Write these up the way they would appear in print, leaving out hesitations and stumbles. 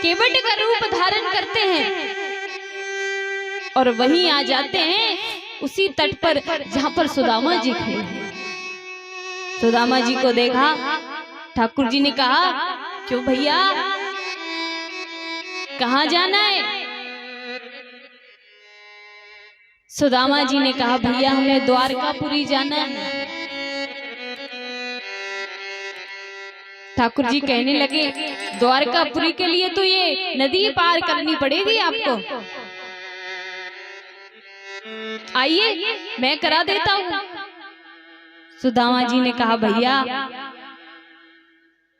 केवट का रूप धारण करते हैं और वहीं आ जाते हैं उसी तट पर जहां पर सुदामा जी खड़े हैं। सुदामा जी को देखा, ठाकुर जी ने कहा, क्यों भैया, कहां जाना है? सुदामा जी ने कहा, भैया हमें द्वारकापुरी जाना है। ठाकुर जी कहने लगे, द्वारकापुरी के लिए तो ये नदी पार करनी पड़ेगी आपको, आइए मैं करा देता हूं। सुदामा जी ने कहा, भैया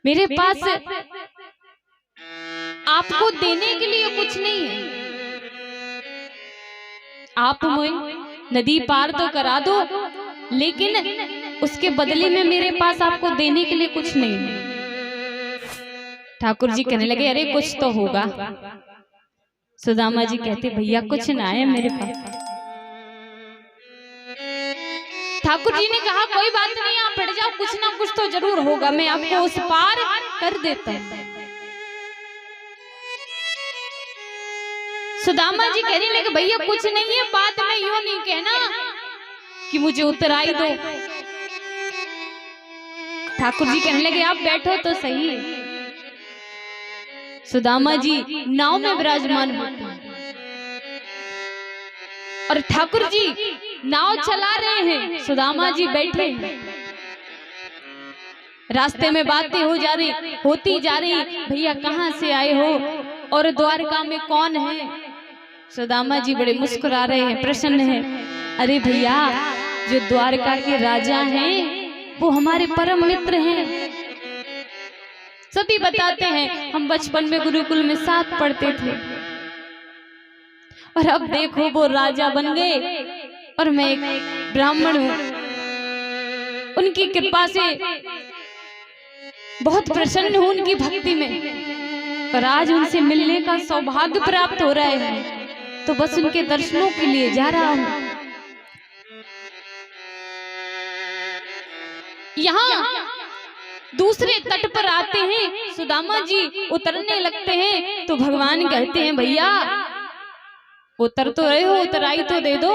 मेरे पास आपको देने के लिए कुछ नहीं है, आप मुझे नदी पार तो करा दो, लेकिन उसके बदले में मेरे पास आपको देने के लिए कुछ नहीं है। ठाकुर जी कहने लगे, अरे कुछ तो होगा। सुदामा जी कहते, भैया कुछ ना है मेरे पास। ठाकुर जी ने कहा, कोई बात नहीं, आप बैठ जाओ, कुछ ना कुछ तो जरूर होगा, मैं आपको उस पार कर देता हूं। सुदामा जी कहने लगे, भैया कुछ नहीं है, बात में यूं नहीं कहना कि मुझे उतराई दो। ठाकुर जी कहने लगे, आप बैठो तो सही। सुदामा जी नाव में विराजमान होते हैं और ठाकुर जी नाव चला रहे हैं, सुदामा जी बैठे हैं। रास्ते में बातें होती जा रही, भैया कहाँ से आए हो और द्वारका में कौन है? सुदामा जी बड़े मुस्कुरा रहे हैं, प्रसन्न हैं। अरे भैया, जो द्वारका के राजा हैं वो हमारे परम मित्र हैं। सभी बताते हैं, हम बचपन में गुरुकुल में साथ पढ़ते थे और अब देखो वो राजा बन गए और मैं एक ब्राह्मण हूं। उनकी कृपा से बहुत प्रसन्न हूं उनकी भक्ति में, और आज उनसे मिलने का सौभाग्य प्राप्त हो रहा है, तो बस उनके दर्शनों के लिए जा रहा हूं। यहाँ दूसरे तट पर आते हैं, सुदामा जी उतरने लगते हैं तो भगवान कहते हैं, भैया उतर तो रहे हो, उतराई तो दे दो।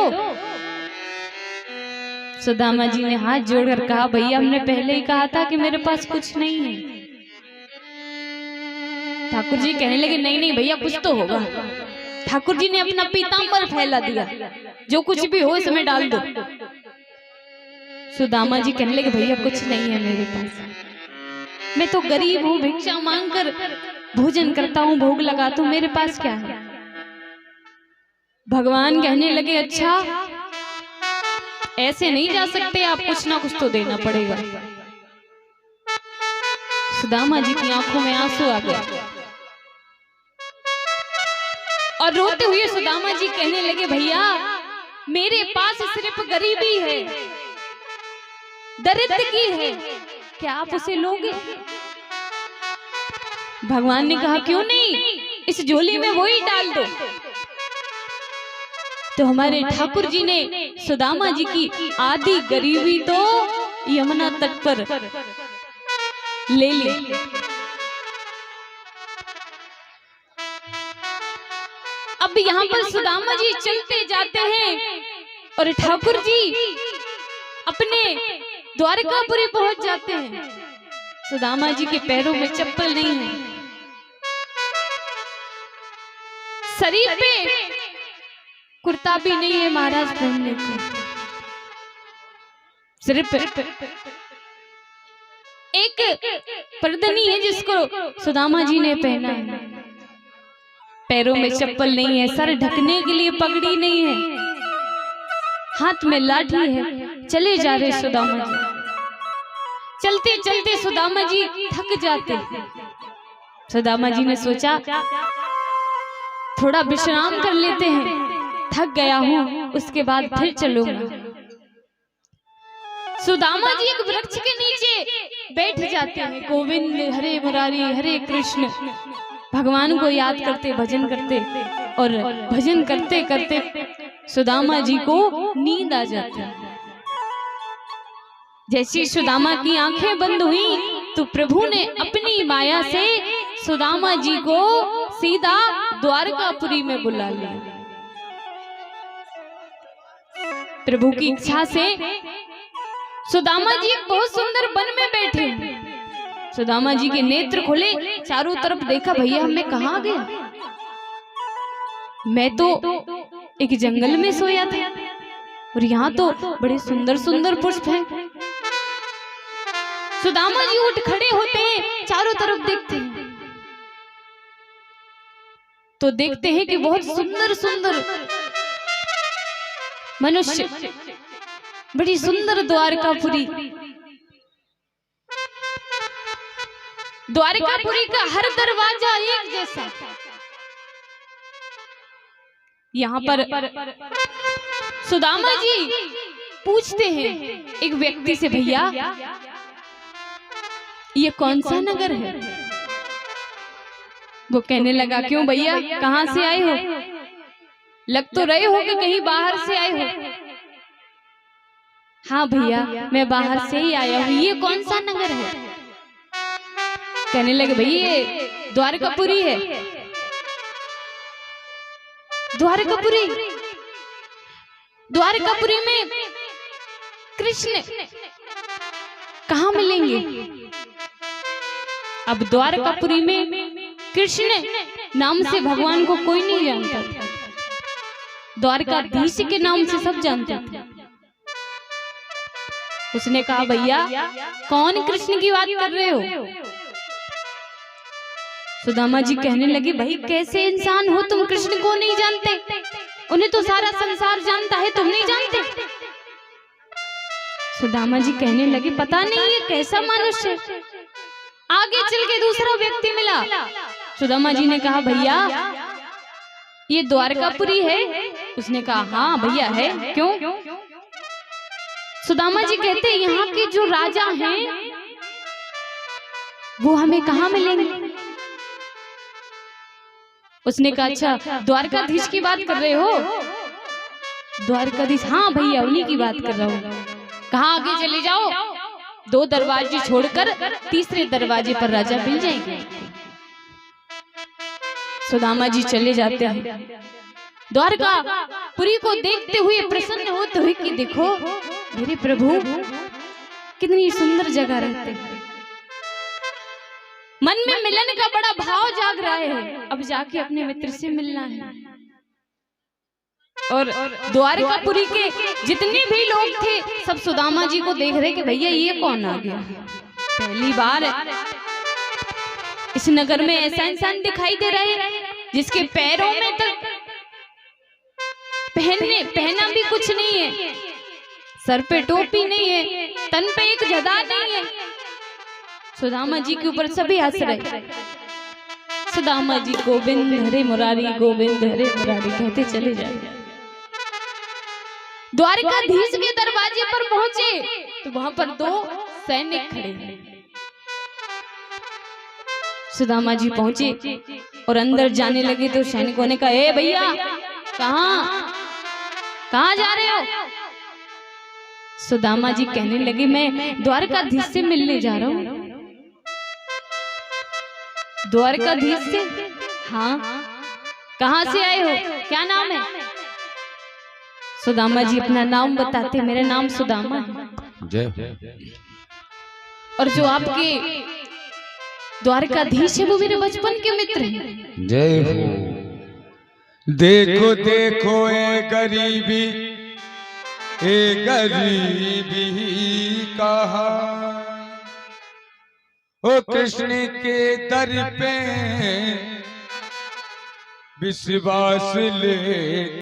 सुदामा जी ने हाथ जोड़कर कहा, भैया हमने पहले ही कहा था कि मेरे पास कुछ नहीं है। ठाकुर जी कहने लगे, नहीं नहीं भैया कुछ तो होगा। ठाकुर जी ने अपना पीतांबर फैला दिया, जो कुछ भी हो इसमें डाल दो। सुदामा जी कहने लगे, भैया कुछ नहीं है मेरे पास, मैं तो गरीब हूँ, भिक्षा मांगकर भोजन करता हूँ, भोग लगाता हूँ, मेरे पास क्या है? भगवान कहने लगे, अच्छा ऐसे नहीं जा सकते आप, कुछ ना कुछ तो देना पड़ेगा। सुदामा जी की आंखों में आंसू आ गए और रोते हुए सुदामा जी कहने लगे, भैया मेरे पास सिर्फ गरीबी है, दरिद्र की है, क्या आप उसे लोगे? भगवान ने कहा, क्यों नहीं, इस झोली में वही डाल दो। तो हमारे ठाकुर जी ने सुदामा जी की आधी गरीबी तो यमुना तट पर ले ली। अब यहाँ पर सुदामा जी चलते जाते हैं और ठाकुर जी अपने द्वारकापुरी पहुंच जाते हैं। सुदामा जी के पैरों में चप्पल नहीं है, शरीर पे कुर्ता भी नहीं है महाराज पहनने को, सिर्फ एक परदनी है जिसको सुदामा जी ने पहना है। पैरों में चप्पल नहीं है, सर ढकने के लिए पगड़ी नहीं है, हाथ में लाठी है। चले जा रहे सुदामा जी, चलते चलते सुदामा जी थक जाते। सुदामा जी ने सोचा थोड़ा विश्राम कर लेते हैं, थक गया हूं, उसके बाद फिर चलूंगा। सुदामा जी एक वृक्ष के नीचे बैठ जाते हैं, गोविंद हरे मुरारी हरे कृष्ण भगवान को याद करते, भजन करते, और भजन करते करते सुदामा जी को नींद आ जाती है। जैसी सुदामा की आंखें बंद हुई तो प्रभु ने अपनी माया से सुदामा जी को सीधा द्वारकापुरी में बुला लिया। प्रभु की इच्छा से सुदामा जी एक बहुत सुंदर वन में बैठे। सुदामा जी के नेत्र खुले, चारों तरफ देखा, भैया मैं कहाँ गया? मैं तो एक जंगल में सोया था और यहाँ तो बड़े सुंदर सुंदर पुष्प हैं। सुदामा जी उठ खड़े होते हैं, चारों तरफ देखते हैं तो देखते हैं कि बहुत सुंदर सुंदर मनुष्य, बड़ी सुंदर द्वारकापुरी। द्वारकापुरी का हर दरवाजा एक जैसा। यहाँ पर सुदामा जी पूछते हैं एक व्यक्ति से, भैया ये कौन सा नगर है? वो कहने लगा, क्यों भैया, कहाँ से आए हो? लग तो रहे हो कि कहीं बाहर से आए हो। हाँ भैया, मैं बाहर से ही आया हूँ। ये कौन सा नगर है? कहने लगे, भैया ये द्वारकापुरी है। द्वारकापुरी, द्वारकापुरी में कृष्ण कहाँ मिलेंगे? अब द्वारकापुरी में कृष्ण नाम से भगवान को कोई नहीं जानता था, द्वारकाधीश के नाम से सब जानते थे। उसने कहा, भैया कौन कृष्ण की बात कर रहे हो? सुदामा जी कहने लगे, भाई कैसे इंसान हो तुम, कृष्ण को नहीं जानते? उन्हें तो सारा संसार जानता है, तुम नहीं जानते? सुदामा जी कहने लगे, पता नहीं ये कैसा मनुष्य। आगे चल के दूसरा व्यक्ति मिला। सुदामा जी ने कहा, भैया ये द्वारकापुरी है? उसने कहा, हाँ भैया है। क्यों? सुदामा जी कहते, यहाँ के जो राजा हैं वो हमें कहाँ मिलेंगे? उसने कहा, अच्छा द्वारकाधीश की बात कर रहे हो? द्वारकाधीश, हाँ भैया उन्हीं की बात कर रहा हूँ। कहाँ? आगे चले जाओ, 2 दरवाजे छोड़कर तीसरे दरवाजे पर राजा मिल जाएंगे। सुदामा जी चले जाते हैं। द्वारकापुरी को देखते हुए प्रसन्न होते हुए कि देखो मेरे प्रभु कितनी सुंदर जगह रहते हैं। मन में मिलन का बड़ा भाव जाग रहा है, अब जाके अपने मित्र से मिलना है। और द्वारकापुरी के जितने भी लोग थे सब सुदामा जी को देख रहे कि भैया ये कौन आ गया? पहली बार इस नगर में ऐसा इंसान दिखाई दे रहा है जिसके पैरों में तक पहना भी कुछ नहीं है, सर पे टोपी नहीं है, तन पे एक जदा नहीं है। सुदामा जी के ऊपर सभी हंस रहे। सुदामा जी गोविंद हरे मुरारी, गोविंद हरे मुरारी कहते चले जाए। द्वारकाधीश के दरवाजे पर पहुंचे तो वहां पर 2 सैनिक खड़े हैं। सुदामा जी पहुंचे और अंदर जाने लगे तो सैनिकों ने कहा, ए भैया कहाँ जा रहे हो? सुदामा जी कहने लगे, मैं द्वारकाधीश से मिलने जा रहा हूँ। द्वारकाधीश से? हाँ। कहाँ से आए हो? क्या नाम है? सुदामा जी अपना नाम बताते, मेरा नाम सुदामा है। जय। और जो आपके द्वारकाधीश है वो मेरे बचपन के मित्र हैं। जय हो। देखो देखो ए गरीबी कहा, ओ कृष्ण के दर पे विश्वास ले